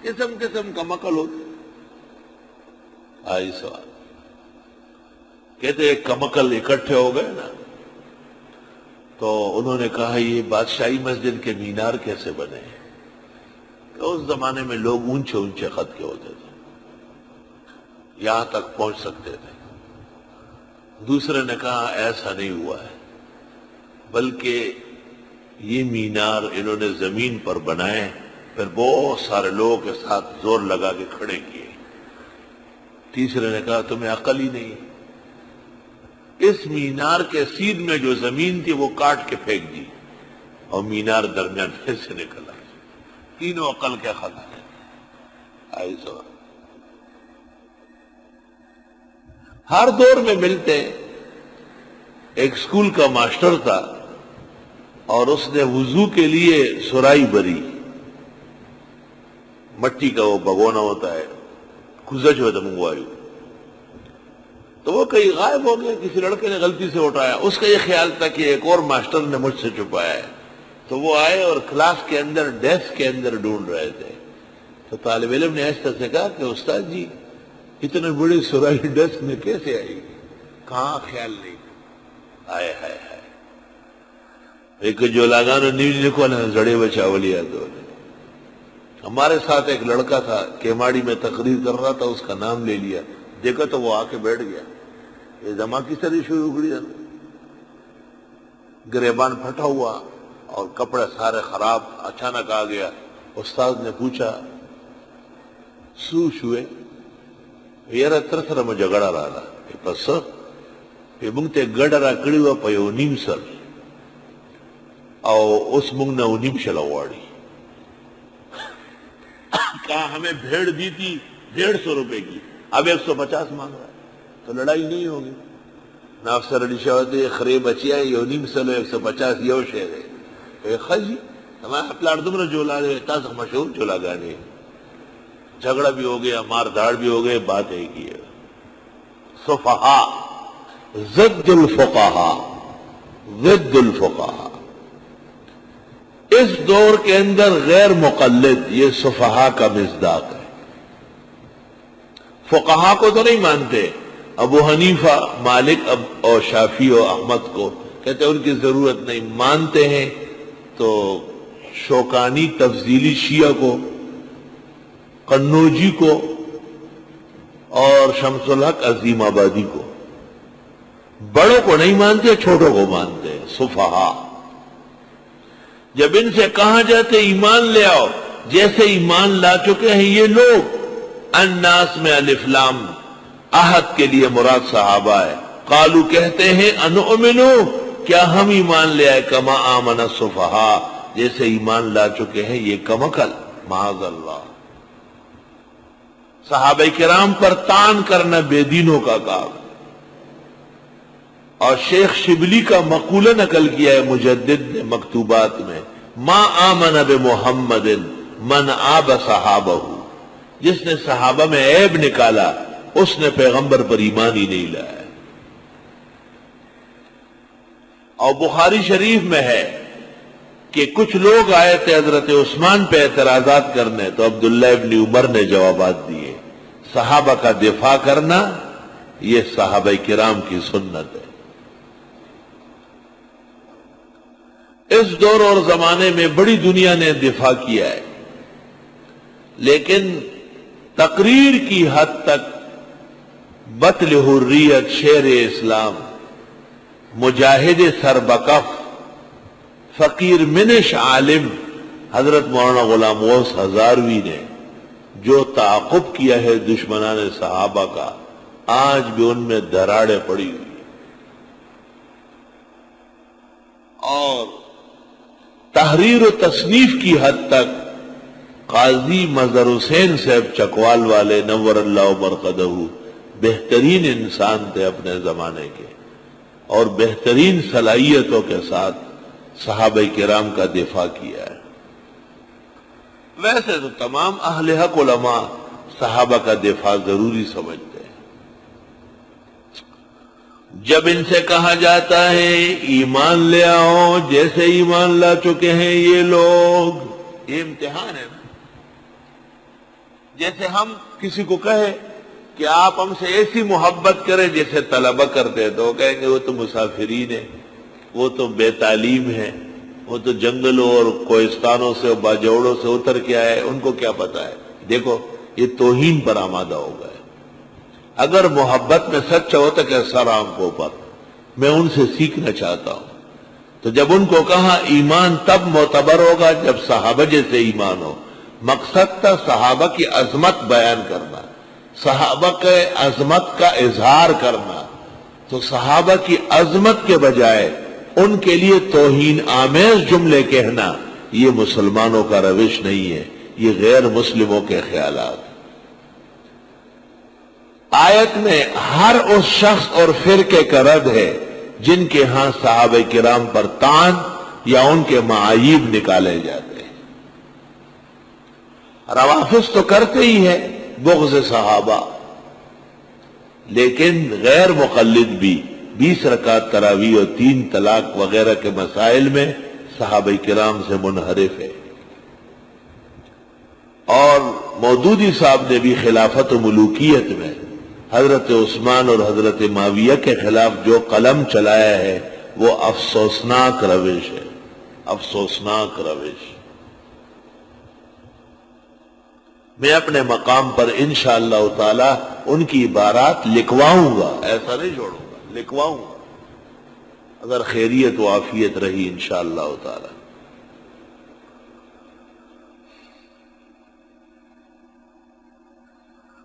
قسم قسم کا مکل ہوتا. آئی سوال کہتے ایک کمکل اکٹھے ہو گئے نا تو انہوں نے کہا یہ بادشاہی مسجد کے مینار کیسے بنے؟ تو اس زمانے میں لوگ اونچے اونچے خط کے ہوتے تھے، یہاں تک پہنچ سکتے تھے. دوسرے نے کہا ایسا نہیں ہوا ہے، بلکہ یہ مینار انہوں نے زمین پر بنائے، پھر بہت سارے لوگوں کے ساتھ زور لگا کے کھڑے کیے. تیسرے نے کہا تمہیں عقل ہی نہیں، اس مینار کے سیدھ میں جو زمین تھی وہ کاٹ کے پھینک دی اور مینار درمیان پھر سے نکلا. تینوں عقل کے خطا ہے. آئی سوال ہر دور میں ملتے. ایک سکول کا ماسٹر تھا اور اس نے وضو کے لیے سرائی بری، مٹی کا وہ بگونا ہوتا ہے، کھزج ہوتا منگوائی، تو وہ کہیں غائب ہو گیا. کسی لڑکے نے غلطی سے اٹھایا. اس کا یہ خیال تھا کہ ایک اور ماسٹر نے مجھ سے چھپایا ہے. تو وہ آئے اور کلاس کے اندر ڈیسک کے اندر ڈھونڈ رہے تھے. تو طالب علم نے ایسا سے کہا کہ استاد جی اتنے بڑی سرائی ڈیسک میں کیسے آئی؟ کہاں خیال نہیں. آئے ہائے ہائے ایک جو لاگانو نیوز لکھو نا زڑے بچاولیا. تو ہمارے ساتھ ایک لڑکا تھا کیماڑی میں تقریر کر رہا تھا، اس کا نام لے لیا، دیکھا تو وہ آ کے بیٹھ گیا. یہ دھماکی سری شروع ہو گئی، گریبان پھٹا ہوا اور کپڑے سارے خراب. اچانک آ گیا. استاد نے پوچھا سو شوئے یار تر میں جگڑا رہا پس یہ منگتے گڑا کڑی ہوا پیو نیم سر او اس منگ نے نیم شلا واڑی. کہا ہمیں بھیڑ دی تھی 150 روپے کی، اب 150 مانگ رہا ہے، تو لڑائی نہیں ہوگی. نافسر علی شاہدے خریب بچیا یو نیم سلو 150 یو شہر ہے خجی ہمارا پلاٹ دمرا جولا دے تازہ مشہور جولا گانے. جھگڑا بھی ہو گیا، مار دھاڑ بھی ہو گئے. بات ایک ہی ہے. صفحاء ضد الفقہاء ضد الفقہاء. اس دور کے اندر غیر مقلد یہ صفحاء کا مصداق ہے. فقہاء کو تو نہیں مانتے. ابو حنیفہ، مالک اور شافعی اور احمد کو کہتے ہیں ان کی ضرورت نہیں. مانتے ہیں تو شوکانی تفضیلی شیعہ کو، قنوجی کو اور شمس الحق عظیم آبادی کو. بڑوں کو نہیں مانتے، چھوٹوں کو مانتے ہیں. صفحاء جب ان سے کہا جاتے ایمان لے آؤ، جیسے ایمان لا چکے ہیں یہ لوگ. الناس میں الف لام عہد کے لیے مراد صحابہ ہے. قالو کہتے ہیں انؤمنو کیا ہم ایمان لے آئے، کما آمن الصفحاء جیسے ایمان لا چکے ہیں یہ کمکل. معاذ اللہ. صحابہ کرام پر طعن کرنا بے دینوں کا کام. اور شیخ شبلی کا مقولہ نقل کیا ہے مجدد نے مکتوبات میں، ما آمن بمحمد من آب صحابہ. جس نے صحابہ میں عیب نکالا اس نے پیغمبر پر ایمان ہی نہیں لایا. اور بخاری شریف میں ہے کہ کچھ لوگ آئے تھے حضرت عثمان پہ اعتراضات کرنے، تو عبداللہ ابن عمر نے جوابات دیے. صحابہ کا دفاع کرنا یہ صحابہ کرام کی سنت ہے. اس دور اور زمانے میں بڑی دنیا نے دفاع کیا ہے، لیکن تقریر کی حد تک بطل حریت، شیر اسلام، مجاہد سربکف، فقیر منش عالم حضرت مولانا غلام غوث ہزاروی نے جو تعاقب کیا ہے دشمنان صحابہ کا، آج بھی ان میں دراڑیں پڑی ہوئی. اور تحریر و تصنیف کی حد تک قاضی مظہر حسین صاحب چکوال والے نور اللہ مرقدہ بہترین انسان تھے اپنے زمانے کے، اور بہترین صلاحیتوں کے ساتھ صحابہ کرام کا دفاع کیا ہے. ویسے تو تمام اہل حق علماء صحابہ کا دفاع ضروری سمجھتے ہیں. جب ان سے کہا جاتا ہے ایمان لے آؤ جیسے ایمان لا چکے ہیں یہ لوگ، یہ امتحان ہے نا. جیسے ہم کسی کو کہیں کہ آپ ہم سے ایسی محبت کریں جیسے طلبہ کرتے تو وہ کہیں گے وہ تو مسافرین ہیں، وہ تو بے تعلیم ہیں، وہ تو جنگلوں اور کوہستانوں سے اور باجوڑوں سے اتر کے آئے، ان کو کیا پتا ہے۔ دیکھو یہ توہین پر آمادہ ہو گئے۔ اگر محبت میں سچا ہوتا کہ سر آنکھوں پر، میں ان سے سیکھنا چاہتا ہوں۔ تو جب ان کو کہا ایمان تب معتبر ہوگا جب صحابہ جیسے ایمان ہو، مقصد تھا صحابہ کی عظمت بیان کرنا، صحابہ کے عظمت کا اظہار کرنا۔ تو صحابہ کی عظمت کے بجائے ان کے لیے توہین آمیز جملے کہنا، یہ مسلمانوں کا روش نہیں ہے، یہ غیر مسلموں کے خیالات۔ آیت میں ہر اس شخص اور فرقے کا رد ہے جن کے ہاں صحابہ کرام پر طعن یا ان کے معایب نکالے جاتے ہیں۔ روافض تو کرتے ہی ہے بغض صحابہ، لیکن غیر مقلد بھی 20 رکعت تراویح اور 3 طلاق وغیرہ کے مسائل میں صحابہ کرام سے منحرف ہے۔ اور مودودی صاحب نے بھی خلافت و ملوکیت میں حضرت عثمان اور حضرت معاویہ کے خلاف جو قلم چلایا ہے وہ افسوسناک روش ہے، افسوسناک روش۔ میں اپنے مقام پر انشاءاللہ تعالی ان کی عبارات لکھواؤں گا، ایسا نہیں چھوڑوں گا، لکھواؤں گا اگر خیریت و عافیت رہی انشاءاللہ تعالی۔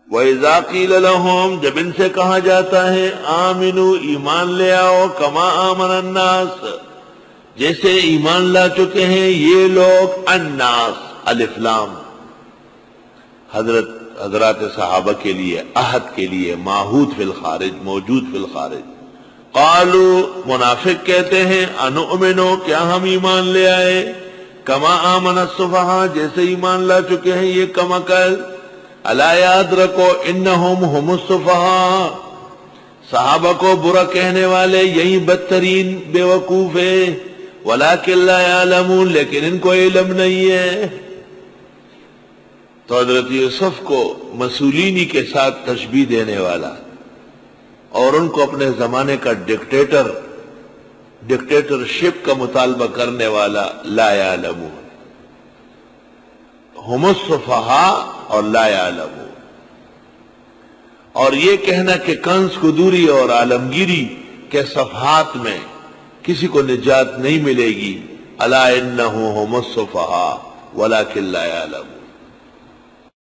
وَإِذَا قِيلَ لَهُمْ، جب ان سے کہا جاتا ہے آمنوا، ایمان لے آؤ، کما آمن الناس، جیسے ایمان لا چکے ہیں یہ لوگ، الناس الف لام حضرات صحابہ کے لیے، عہد کے لیے، معہود فی الخارج، موجود فی الخارج۔ قالوا، منافق کہتے ہیں، انؤمنو، کیا ہم ایمان لے آئے، کما آمن السفہاء، جیسے ایمان لا چکے ہیں یہ کم عقل۔ الا یاد رکھو انہم ہم السفہاء، صحابہ کو برا کہنے والے یہی بدترین بے وقوف ہے، ولکن لا یعلمون، لیکن ان کو علم نہیں ہے۔ تو حضرت یوسف کو مسولینی کے ساتھ تشبیہ دینے والا اور ان کو اپنے زمانے کا ڈکٹیٹرشپ کا مطالبہ کرنے والا، لا یعلمون، ہم السفہاء اور لا یعلمون۔ اور یہ کہنا کہ کنز قدوری اور عالمگیری کے صفحات میں کسی کو نجات نہیں ملے گی، الا انہم ہم السفہاء ولکن لا یعلمون۔